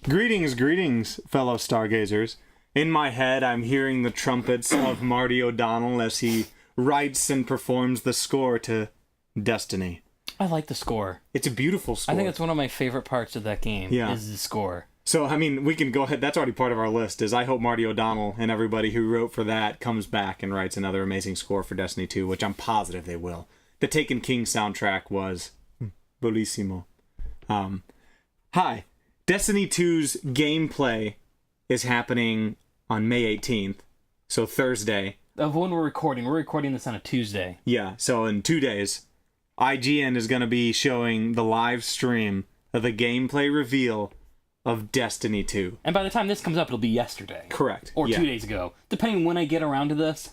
Greetings, fellow stargazers. In my head, I'm hearing the trumpets of Marty O'Donnell as he writes and performs the score to Destiny. I like the score. It's a beautiful score. I think it's one of my favorite parts of that game, is the score. So, I mean, we can go ahead. That's already part of our list, is I hope Marty O'Donnell and everybody who wrote for that comes back and writes another amazing score for Destiny 2, which I'm positive they will. The Taken King soundtrack was bellissimo. Hi. Destiny 2's gameplay is happening on May 18th, so Thursday. Of when we're recording this on a Tuesday. Yeah, so in 2 days, IGN is going to be showing the live stream of the gameplay reveal of Destiny 2. And by the time this comes up, it'll be yesterday. Correct. Or 2 days ago. Depending when I get around to this,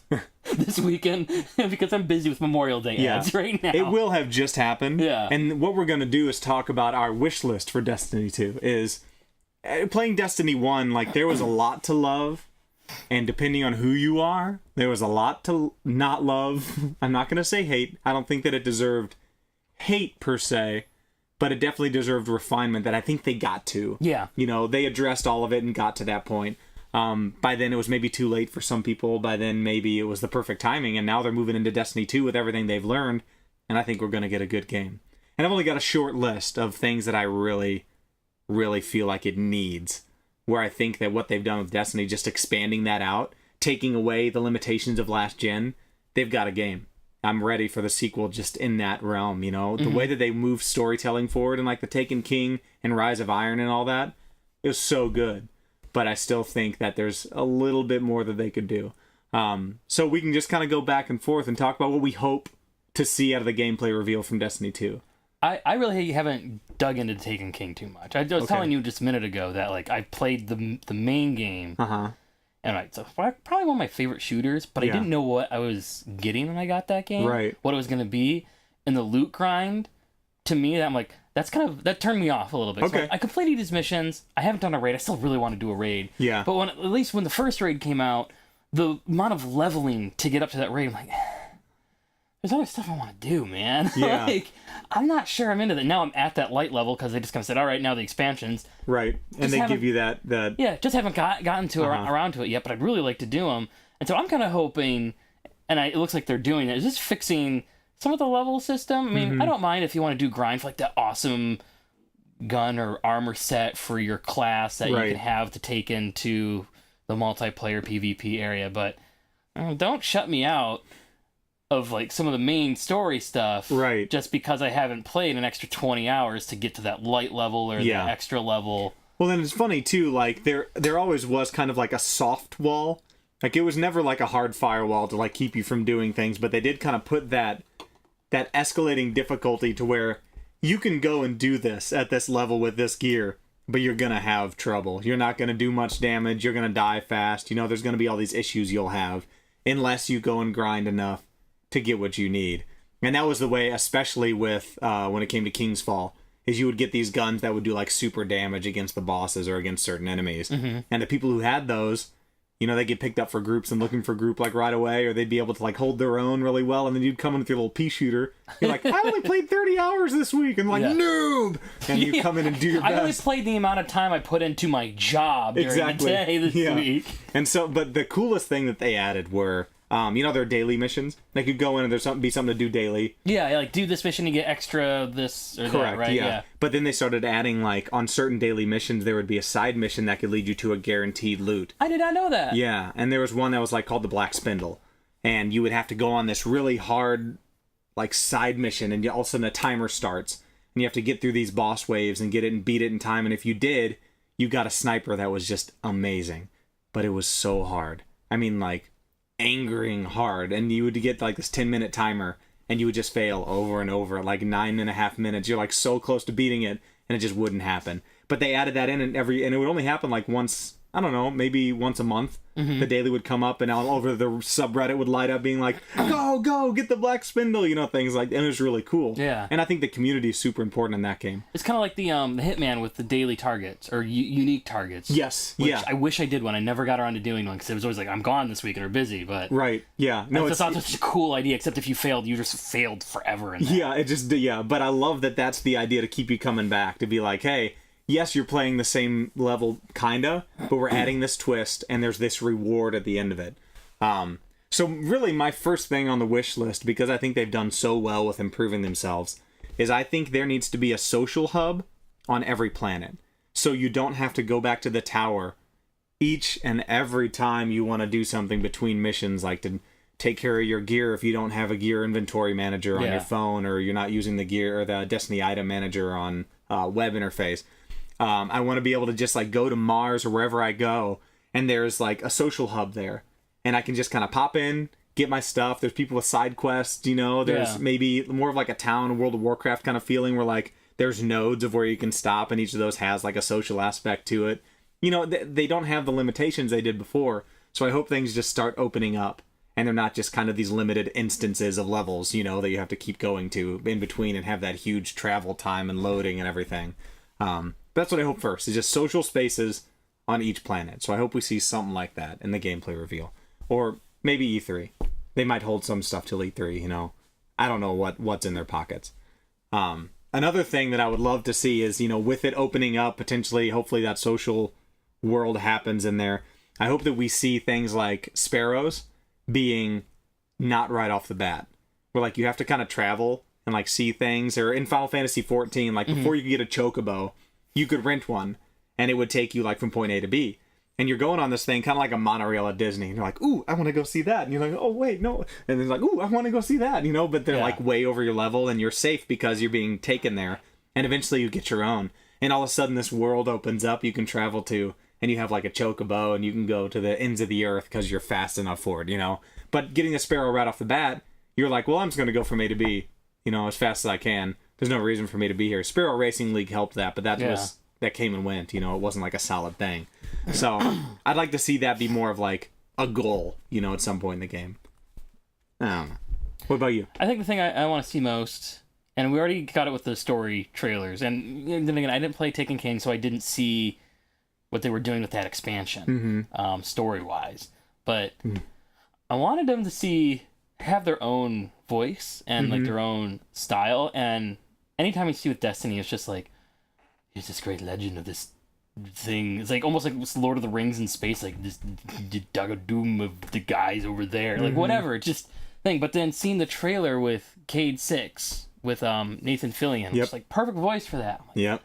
this weekend, because I'm busy with Memorial Day ads right now. It will have just happened. Yeah. And what we're going to do is talk about our wish list for Destiny 2. Is playing Destiny 1, like, there was a lot to love. And depending on who you are, there was a lot to not love. I'm not going to say hate. I don't think that it deserved hate per se. But it definitely deserved refinement that I think they got to. Yeah. You know, they addressed all of it and got to that point. By then, it was maybe too late for some people. By then, maybe it was the perfect timing. And now they're moving into Destiny 2 with everything they've learned. And I think we're going to get a good game. And I've only got a short list of things that I really, really feel like it needs. Where I think that what they've done with Destiny, just expanding that out, taking away the limitations of last gen, they've got a game. I'm ready for the sequel just in that realm, you know? The way that they move storytelling forward and like the Taken King and Rise of Iron and all that, it was so good. But I still think that there's a little bit more that they could do. So we can just kind of go back and forth and talk about what we hope to see out of the gameplay reveal from Destiny 2. I really haven't dug into Taken King too much. I was telling you just a minute ago that like I played the main game. And it's probably one of my favorite shooters, but I didn't know what I was getting when I got that game. Right. What it was going to be. And the loot grind, to me, I'm like, that turned me off a little bit. Okay. So I completed these missions. I haven't done a raid. I still really want to do a raid. Yeah. But at least when the first raid came out, the amount of leveling to get up to that raid, I'm like, there's other stuff I want to do, man. Yeah. Like, I'm not sure I'm into that. Now I'm at that light level because they just kind of said, all right, now the expansions. Right. And they give you that... Yeah, just haven't gotten to around to it yet, but I'd really like to do them. And so I'm kind of hoping, and it looks like they're doing it, is just fixing some of the level system. I mean, I don't mind if you want to do grind for like that awesome gun or armor set for your class that you can have to take into the multiplayer PvP area, but don't shut me out of like some of the main story stuff, right? Just because I haven't played an extra 20 hours to get to that light level or the extra level. Well, then it's funny too. Like there always was kind of like a soft wall. Like it was never like a hard firewall to like keep you from doing things, but they did kind of put that escalating difficulty to where you can go and do this at this level with this gear, but you're gonna have trouble. You're not gonna do much damage. You're gonna die fast. You know, there's gonna be all these issues you'll have unless you go and grind enough to get what you need. And that was the way, especially with when it came to King's Fall, is you would get these guns that would do like super damage against the bosses or against certain enemies. And the people who had those, you know, they get picked up for groups and looking for group like right away, or they'd be able to like hold their own really well, and then you'd come in with your little pea shooter. You're like, I only played 30 hours this week, and like, noob! And you come in and do your best. I only played the amount of time I put into my job during the day this week. And so, but the coolest thing that they added were you know, their daily missions. They could go in and there's be something to do daily. Yeah, like do this mission to get extra this or Correct, that, right? Yeah. But then they started adding, like, on certain daily missions, there would be a side mission that could lead you to a guaranteed loot. I did not know that. Yeah, and there was one that was, like, called the Black Spindle. And you would have to go on this really hard, like, side mission, and all of a sudden a timer starts. And you have to get through these boss waves and get it and beat it in time. And if you did, you got a sniper that was just amazing. But it was so hard. I mean, like, angering hard, and you would get like this 10-minute timer and you would just fail over and over at like 9.5 minutes. You're like so close to beating it and it just wouldn't happen. But they added that in, and it would only happen like once, I don't know, maybe once a month. The daily would come up and all over the subreddit would light up being like, go get the Black Spindle, you know, things like, and it was really cool. Yeah. And I think the community is super important in that game. It's kind of like the Hitman with the daily targets or unique targets. Yes. Which I wish I did one. I never got around to doing one because it was always like, I'm gone this week and are busy, but right. Yeah. No, I just thought that's a cool idea, except if you failed, you just failed forever in that. Yeah, but I love that that's the idea to keep you coming back, to be like, hey, yes, you're playing the same level, kinda, but we're adding this twist, and there's this reward at the end of it. So really, my first thing on the wish list, because I think they've done so well with improving themselves, is I think there needs to be a social hub on every planet. So you don't have to go back to the tower each and every time you want to do something between missions, like to take care of your gear if you don't have a gear inventory manager on your phone, or you're not using the gear or the Destiny item manager on web interface. I want to be able to just like go to Mars or wherever I go, and there's like a social hub there, and I can just kind of pop in, get my stuff. There's people with side quests, you know. There's maybe more of like a town, World of Warcraft kind of feeling, where like there's nodes of where you can stop, and each of those has like a social aspect to it. You know, they don't have the limitations they did before, so I hope things just start opening up, and they're not just kind of these limited instances of levels, you know, that you have to keep going to in between and have that huge travel time and loading and everything. That's what I hope first, is just social spaces on each planet. So I hope we see something like that in the gameplay reveal. Or maybe E3. They might hold some stuff till E3, you know. I don't know what's in their pockets. Another thing that I would love to see is, you know, with it opening up, potentially, hopefully that social world happens in there. I hope that we see things like sparrows being not right off the bat. Where, like, you have to kind of travel and, like, see things. Or in Final Fantasy XIV, like, before you could get a chocobo, you could rent one, and it would take you, like, from point A to B. And you're going on this thing kind of like a monorail at Disney. And you're like, ooh, I want to go see that. And you're like, oh, wait, no. And then like, ooh, I want to go see that. You know, but they're like way over your level, and you're safe because you're being taken there. And eventually you get your own. And all of a sudden this world opens up you can travel to. And you have like a chocobo, and you can go to the ends of the earth because you're fast enough for it, you know. But getting a sparrow right off the bat, you're like, well, I'm just going to go from A to B, you know, as fast as I can. There's no reason for me to be here. Sparrow Racing League helped that, but that came and went, you know. It wasn't like a solid thing. So I'd like to see that be more of like a goal, you know, at some point in the game. I don't know. What about you? I think the thing I want to see most, and we already got it with the story trailers, and then again, I didn't play Taken King, so I didn't see what they were doing with that expansion, story-wise. But I wanted them to have their own voice and like their own style, and anytime you see with Destiny, it's just like, here's this great legend of this thing. It's like almost like Lord of the Rings in space, like this Doom of the guys over there, like whatever, just thing. But then seeing the trailer with Cade 6 with Nathan Fillion, just like perfect voice for that. Like,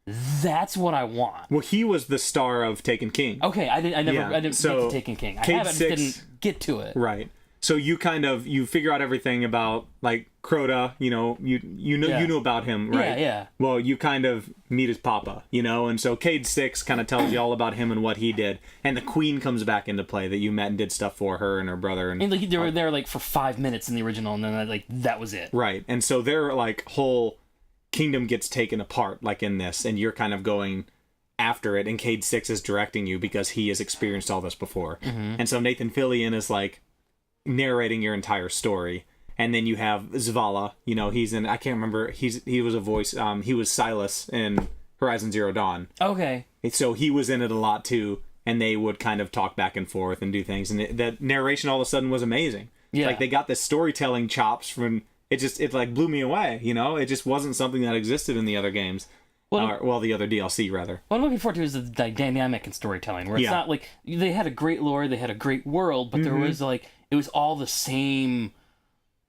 that's what I want. Well, he was the star of Taken King. Okay, I didn't get to Taken King. I just didn't get to it. Right. So you figure out everything about like Crota, you know, you knew about him, right? Yeah. Well, you kind of meet his papa, you know, and so Cade 6 kind of tells you all about him and what he did, and the Queen comes back into play that you met and did stuff for her and her brother, and like they were there like for 5 minutes in the original, and then like that was it. Right, and so their like whole kingdom gets taken apart, like in this, and you're kind of going after it, and Cade 6 is directing you because he has experienced all this before, and so Nathan Fillion is like narrating your entire story. And then you have Zavala, you know, he's in, I can't remember, he was a voice, he was Silas in Horizon Zero Dawn. Okay. So he was in it a lot too, and they would kind of talk back and forth and do things, and that narration all of a sudden was amazing. Yeah. Like they got this storytelling chops from, it like blew me away, you know? It just wasn't something that existed in the other games. Well, the other DLC, rather. What I'm looking forward to is the dynamic in storytelling, where it's not like, they had a great lore, they had a great world, but there was like, it was all the same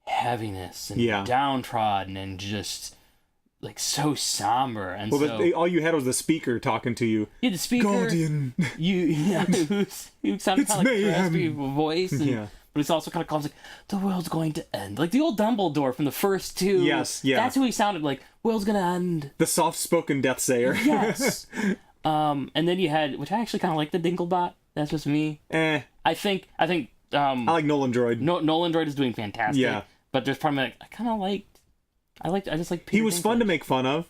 heaviness and downtrodden and just like so somber. And all you had was the speaker talking to you. Yeah, the speaker. Guardian. Who sounded kind of like a raspy voice. But it's also kind of calm, like, the world's going to end. Like the old Dumbledore from the first two. Yes, yeah. That's who he sounded like. World's gonna end. The soft-spoken Death Sayer. Yes. And then you had, which I actually kind of like, the Dinklebot. That's just me. I think. I like Nolan Droid. Nolan Droid is doing fantastic. Yeah. But there's probably I just like Peter He was Dinklage. fun to make fun of.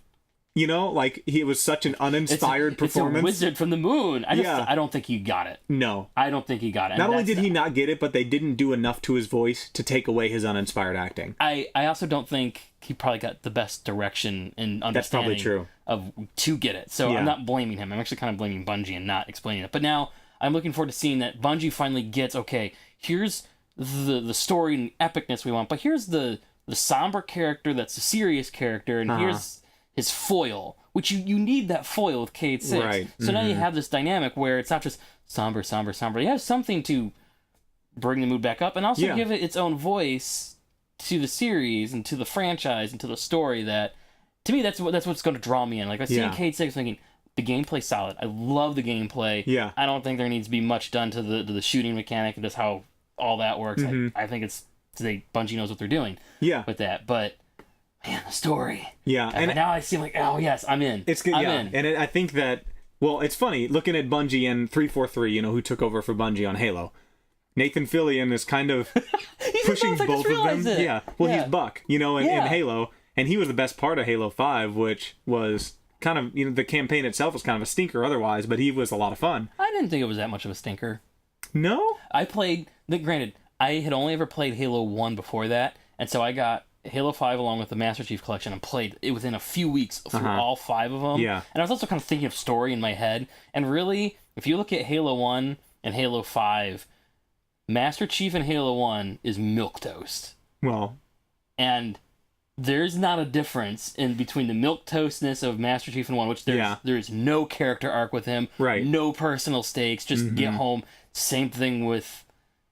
You know, like he was such an uninspired performance. It's a wizard from the moon. I don't think he got it. No. I don't think he got it. Not only did he not get it, but they didn't do enough to his voice to take away his uninspired acting. I also don't think he probably got the best direction and understanding. That's probably true. To get it. So I'm not blaming him. I'm actually kind of blaming Bungie and not explaining it. But now I'm looking forward to seeing that Bungie finally gets, okay, here's the story and epicness we want, but here's the somber character that's a serious character, and here's his foil, which you need that foil with K6. Right. So now you have this dynamic where it's not just somber. You have something to bring the mood back up and also give it its own voice to the series and to the franchise and to the story that, to me, that's what's going to draw me in. Like, I see K6 thinking, the gameplay's solid. I love the gameplay. Yeah. I don't think there needs to be much done to the shooting mechanic and just how all that works. I think Bungie knows what they're doing with that. But, man, the story. Yeah. And now I see, like, oh, yes, I'm in. It's good, I'm in. And I think that, well, it's funny, looking at Bungie and 343, who took over for Bungie on Halo. Nathan Fillion is kind of pushing both of them. It. Yeah. Well, he's Buck, in Halo. And he was the best part of Halo 5, which was kind of, the campaign itself was kind of a stinker otherwise, but he was a lot of fun. I didn't think it was that much of a stinker. No? Granted, I had only ever played Halo 1 before that, and so I got Halo 5 along with the Master Chief Collection and played it within a few weeks through all 5 of them. Yeah. And I was also kind of thinking of story in my head, and really, if you look at Halo 1 and Halo 5, Master Chief in Halo 1 is milquetoast. Well. And there's not a difference in between the milquetoastness of Master Chief in 1, which there's no character arc with him, no personal stakes, just get home. Same thing with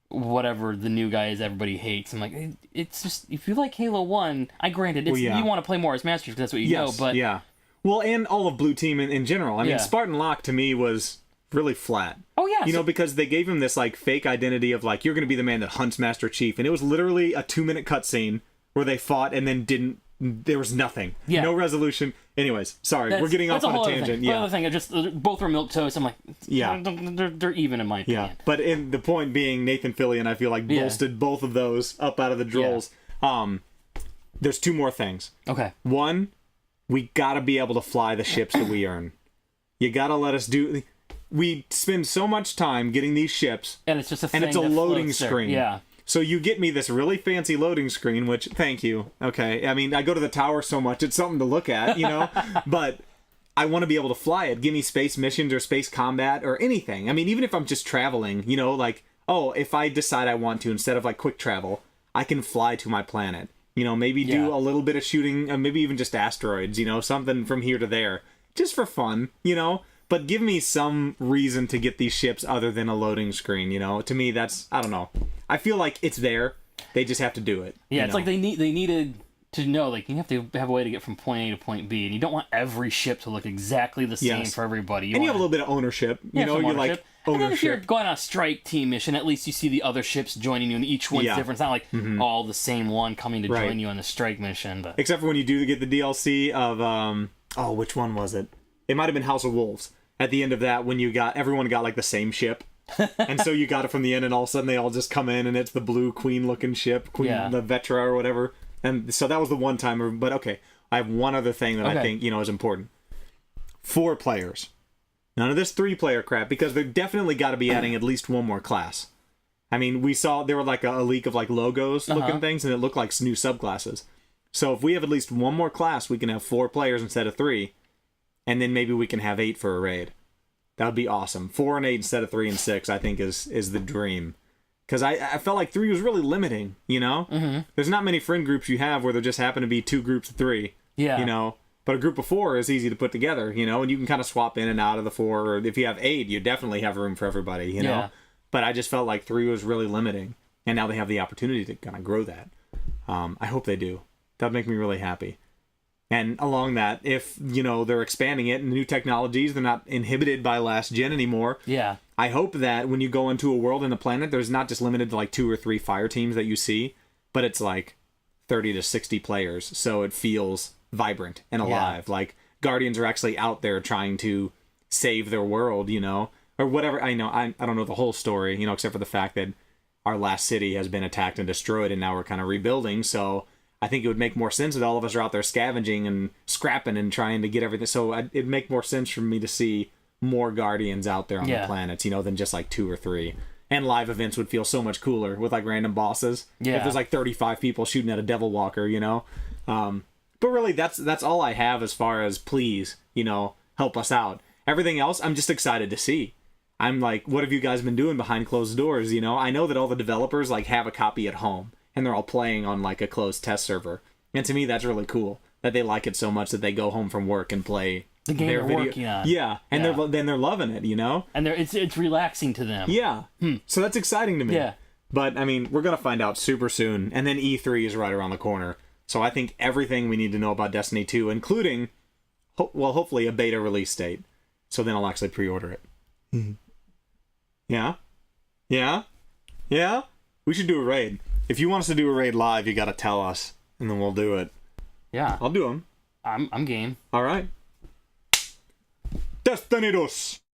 whatever the new guy is everybody hates. I'm like, it's just, if you like Halo 1, granted, you want to play more as Master Chief because that's what you know, but... Yeah. Well, and all of Blue Team in general. I mean, Spartan Locke to me was really flat. Oh, yeah. Because they gave him this, fake identity of, you're going to be the man that hunts Master Chief. And it was literally a 2-minute cutscene where they fought and then there was nothing. Yeah. No resolution. Anyways, sorry, we're getting off on a tangent. The other thing, both were milquetoast. I'm like, they're even in my opinion. Yeah, but the point being, Nathan Fillion, I feel like, bolstered both of those up out of the drolls. Yeah. There's 2 more things. Okay. 1, we gotta be able to fly the ships that we earn. You gotta let us do... We spend so much time getting these ships, and it's just a loading screen. Yeah. So you get me this really fancy loading screen, which, thank you. Okay, I mean, I go to the tower so much, it's something to look at, but I want to be able to fly it. Give me space missions or space combat or anything. I mean, even if I'm just traveling, if I decide I want to, instead of quick travel, I can fly to my planet. Maybe do a little bit of shooting, maybe even just asteroids, something from here to there, just for fun, But give me some reason to get these ships other than a loading screen, To me, that's, I don't know. I feel like it's there. They just have to do it. Yeah, it's like they needed to know, you have to have a way to get from point A to point B, and you don't want every ship to look exactly the same for everybody. You have a little bit of ownership. You're like, ownership. And then if you're going on a strike team mission, at least you see the other ships joining you, and each one's different. It's not like all the same one coming to join you on the strike mission. But except for when you do get the DLC of, which one was it? It might have been House of Wolves. At the end of that, when everyone got the same ship, and so you got it from the end, and all of a sudden they all just come in, and it's the blue queen-looking ship, the Vetra or whatever. And so that was the one time. But okay, I have one other thing that I think is important. 4 players. None of this 3-player crap, because they've definitely got to be adding at least one more class. I mean, we saw there were a leak of logos looking things, and it looked like new subclasses. So if we have at least one more class, we can have 4 players instead of 3. And then maybe we can have 8 for a raid. That would be awesome. 4 and 8 instead of 3 and 6, I think, is the dream. Because I felt like 3 was really limiting, There's not many friend groups you have where there just happen to be 2 groups of 3. Yeah. But a group of 4 is easy to put together, and you can kind of swap in and out of the 4. Or if you have 8, you definitely have room for everybody, you know? But I just felt like 3 was really limiting. And now they have the opportunity to kind of grow that. I hope they do. That would make me really happy. And along that, if, they're expanding it and new technologies, they're not inhibited by last gen anymore. Yeah. I hope that when you go into a world and a planet, there's not just limited to 2 or 3 fire teams that you see, but it's 30 to 60 players. So it feels vibrant and alive. Yeah. Guardians are actually out there trying to save their world, or whatever. I don't know the whole story, except for the fact that our last city has been attacked and destroyed and now we're kind of rebuilding. So I think it would make more sense that all of us are out there scavenging and scrapping and trying to get everything. So it'd make more sense for me to see more Guardians out there on the planets, than just 2 or 3. And live events would feel so much cooler with random bosses. Yeah. If there's 35 people shooting at a Devil Walker, But really, that's all I have as far as please, help us out. Everything else, I'm just excited to see. I'm like, what have you guys been doing behind closed doors? I know that all the developers have a copy at home. And they're all playing on a closed test server. And to me, that's really cool. That they like it so much that they go home from work and play the game they're working on. Yeah, and they're loving it, you know? And it's relaxing to them. Yeah. So that's exciting to me. Yeah. But, I mean, we're going to find out super soon. And then E3 is right around the corner. So I think everything we need to know about Destiny 2, including, hopefully a beta release date. So then I'll actually pre-order it. Yeah? Yeah? Yeah? We should do a raid. If you want us to do a raid live, you got to tell us. And then we'll do it. Yeah. I'll do them. I'm game. All right. Destiny 2.